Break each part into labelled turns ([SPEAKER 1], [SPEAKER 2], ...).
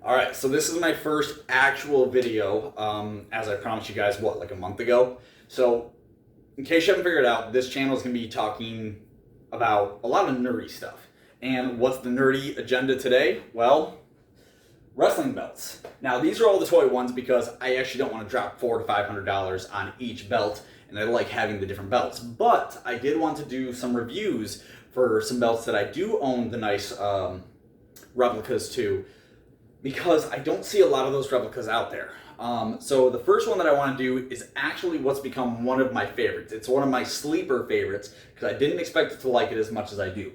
[SPEAKER 1] Alright, so this is my first actual video, as I promised you guys, like a month ago? So, in case you haven't figured it out, this channel is going to be talking about a lot of nerdy stuff. And what's the nerdy agenda today? Well, wrestling belts. Now, these are all the toy ones because I actually don't want to drop $400 to $500 on each belt, and I like having the different belts. But I did want to do some reviews for some belts that I do own the nice replicas to, because I don't see a lot of those replicas out there. So the first one that I want to do is actually what's become one of my favorites. It's one of my sleeper favorites because I didn't expect to like it as much as I do.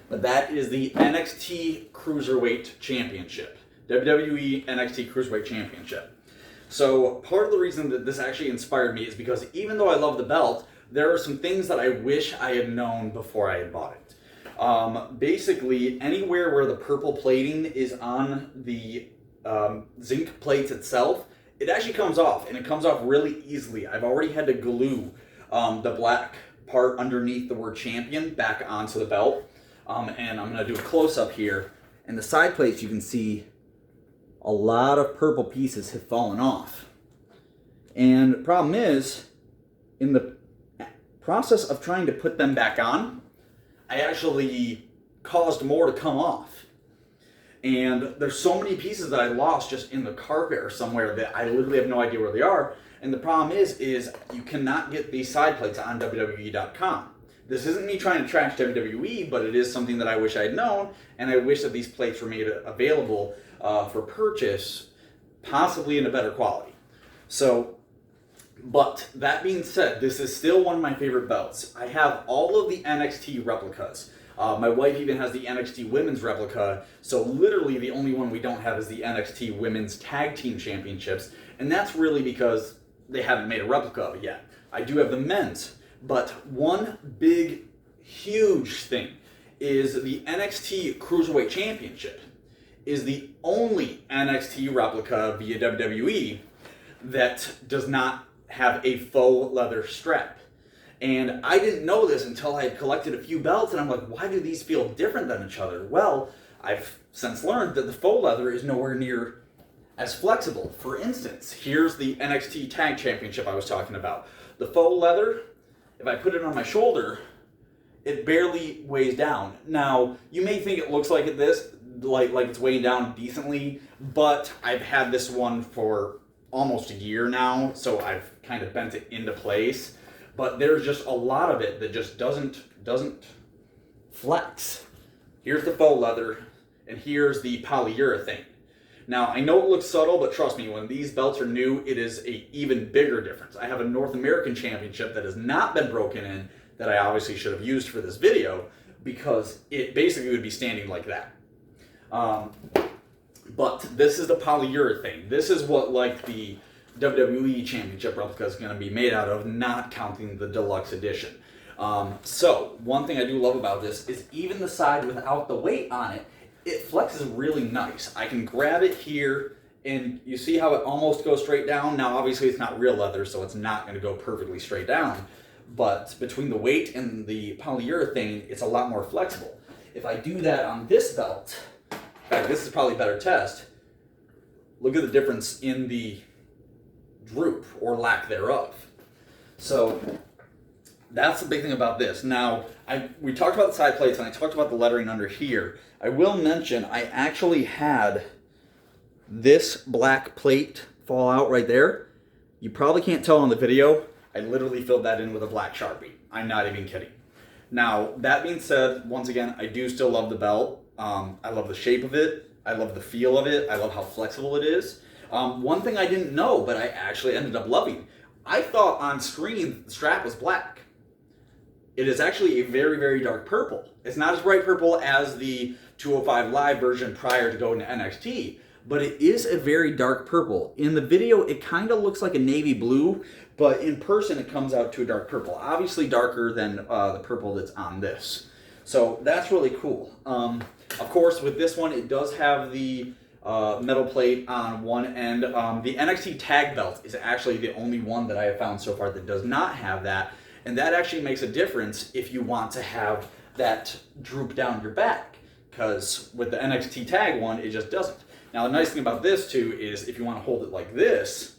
[SPEAKER 1] But that is the NXT Cruiserweight Championship. WWE NXT Cruiserweight Championship. So part of the reason that this actually inspired me is because even though I love the belt, there are some things that I wish I had known before I had bought it. Basically, anywhere where the purple plating is on the zinc plates itself, it actually comes off, and it comes off really easily. I've already had to glue the black part underneath the word champion back onto the belt, and I'm going to do a close-up here. And the side plates, you can see a lot of purple pieces have fallen off. And the problem is, in the process of trying to put them back on, I actually caused more to come off. And there's so many pieces that I lost just in the carpet or somewhere that I literally have no idea where they are. And the problem is you cannot get these side plates on WWE.com. This isn't me trying to trash WWE, but it is something that I wish I had known, and I wish that these plates were made available for purchase, possibly in a better quality. But that being said, this is still one of my favorite belts. I have all of the NXT replicas. My wife even has the NXT Women's replica, so literally the only one we don't have is the NXT Women's Tag Team Championships, and that's really because they haven't made a replica of it yet. I do have the men's, but one big, huge thing is the NXT Cruiserweight Championship is the only NXT replica via WWE that does not have a faux leather strap. And I didn't know this until I had collected a few belts, and I'm like, why do these feel different than each other? Well, I've since learned that the faux leather is nowhere near as flexible. For instance, here's the NXT Tag Championship I was talking about. The faux leather, if I put it on my shoulder, it barely weighs down. Now, you may think it looks like it's weighing down decently, but I've had this one for almost a year now, so I've kind of bent it into place. But there's just a lot of it that just doesn't flex. Here's the faux leather, and here's the polyurethane. Now, I know it looks subtle, but trust me, when these belts are new, it is an even bigger difference. I have a North American Championship that has not been broken in, that I obviously should have used for this video, because it basically would be standing like that. But this is the polyurethane. This is what the WWE Championship replica is going to be made out of, not counting the deluxe edition. So, one thing I do love about this is even the side without the weight on it, it flexes really nice. I can grab it here, and you see how it almost goes straight down? Now, obviously, it's not real leather, so it's not going to go perfectly straight down. But between the weight and the polyurethane, it's a lot more flexible. If I do that on this belt, in fact, this is probably a better test. Look at the difference in the droop, or lack thereof. So that's the big thing about this. Now, we talked about the side plates, and I talked about the lettering under here. I will mention I actually had this black plate fall out right there. You probably can't tell on the video. I literally filled that in with a black Sharpie. I'm not even kidding. Now, that being said, once again, I do still love the belt. I love the shape of it. I love the feel of it. I love how flexible it is. One thing I didn't know, but I actually ended up loving, I thought on screen the strap was black. It is actually a very, very dark purple. It's not as bright purple as the 205 Live version prior to going to NXT, but it is a very dark purple. In the video, it kind of looks like a navy blue, but in person, it comes out to a dark purple. Obviously darker than the purple that's on this. So that's really cool. Of course, with this one, it does have the metal plate on one end. The NXT tag belt is actually the only one that I have found so far that does not have that. And that actually makes a difference if you want to have that droop down your back. Because with the NXT tag one, it just doesn't. Now the nice thing about this too is if you want to hold it like this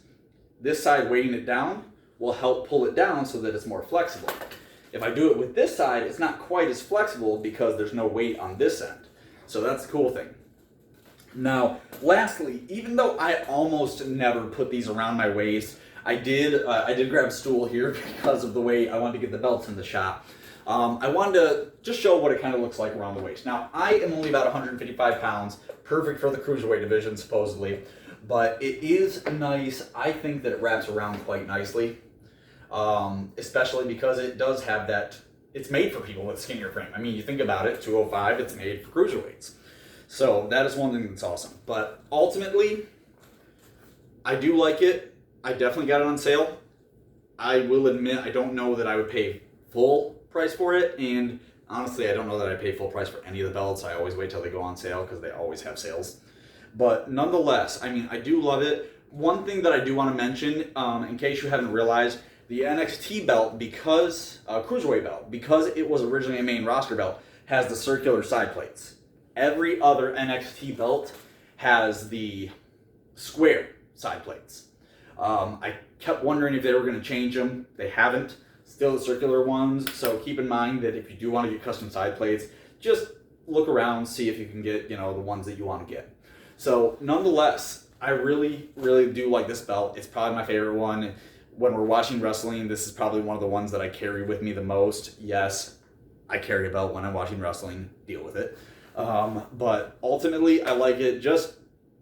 [SPEAKER 1] side weighting it down will help pull it down so that it's more flexible. If I do it with this side, it's not quite as flexible because there's no weight on this end. So that's the cool thing. Now, lastly, even though I almost never put these around my waist, I did grab a stool here because of the way I wanted to get the belts in the shop. I wanted to just show what it kind of looks like around the waist. Now, I am only about 155 pounds, perfect for the cruiserweight division, supposedly. But it is nice. I think that it wraps around quite nicely, especially because it does have that, it's made for people with skinnier frame. I mean, you think about it, 205, it's made for cruiserweights. So that is one thing that's awesome. But ultimately, I do like it. I definitely got it on sale. I will admit, I don't know that I would pay full price for it, and honestly, I don't know that I pay full price for any of the belts. I always wait till they go on sale because they always have sales. But nonetheless, I mean, I do love it. One thing that I do want to mention, in case you haven't realized, the NXT belt, because Cruiserweight belt, because it was originally a main roster belt, has the circular side plates. Every other NXT belt has the square side plates. I kept wondering if they were going to change them. They haven't. Still the circular ones. So keep in mind that if you do want to get custom side plates, just look around, see if you can get, the ones that you want to get. So nonetheless, I really, really do like this belt. It's probably my favorite one. When we're watching wrestling, this is probably one of the ones that I carry with me the most. Yes, I carry a belt when I'm watching wrestling. Deal with it. But ultimately, I like it. Just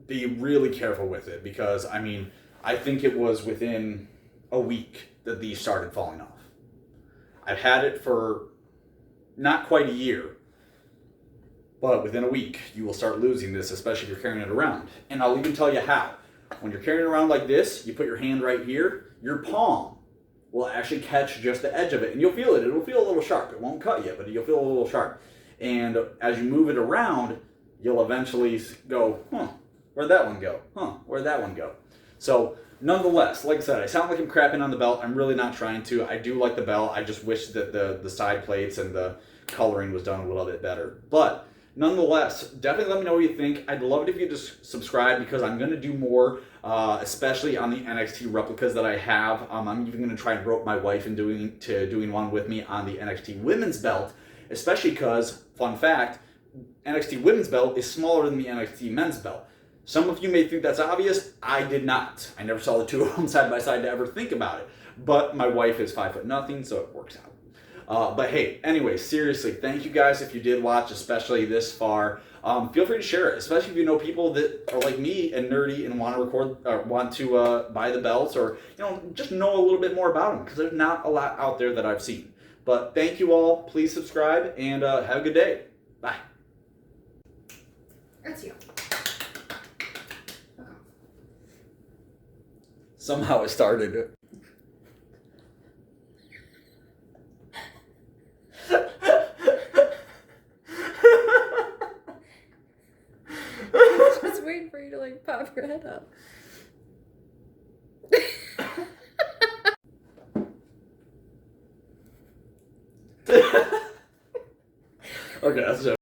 [SPEAKER 1] be really careful with it because, I mean, I think it was within a week that these started falling off. I've had it for not quite a year, but within a week, you will start losing this, especially if you're carrying it around. And I'll even tell you how. When you're carrying it around like this, you put your hand right here, your palm will actually catch just the edge of it, and you'll feel it. It'll feel a little sharp. It won't cut you, but you'll feel a little sharp. And as you move it around, you'll eventually go, where'd that one go? Where'd that one go? So nonetheless, like I said, I sound like I'm crapping on the belt. I'm really not trying to. I do like the belt. I just wish that the side plates and the coloring was done a little bit better. But nonetheless, definitely let me know what you think. I'd love it if you just subscribe because I'm going to do more, especially on the NXT replicas that I have. I'm even going to try and rope my wife into doing one with me on the NXT women's belt, especially because, fun fact, NXT women's belt is smaller than the NXT men's belt. Some of you may think that's obvious. I did not. I never saw the two of them side by side to ever think about it. But my wife is 5'0", so it works out. But hey, anyway, seriously, thank you guys if you did watch, especially this far. Feel free to share it, especially if you know people that are like me and nerdy and want to buy the belts or just know a little bit more about them because there's not a lot out there that I've seen. But thank you all. Please subscribe and have a good day. Bye.
[SPEAKER 2] That's you.
[SPEAKER 1] Somehow it started.
[SPEAKER 2] Just waiting for you to pop your head up.
[SPEAKER 1] Okay, that's it.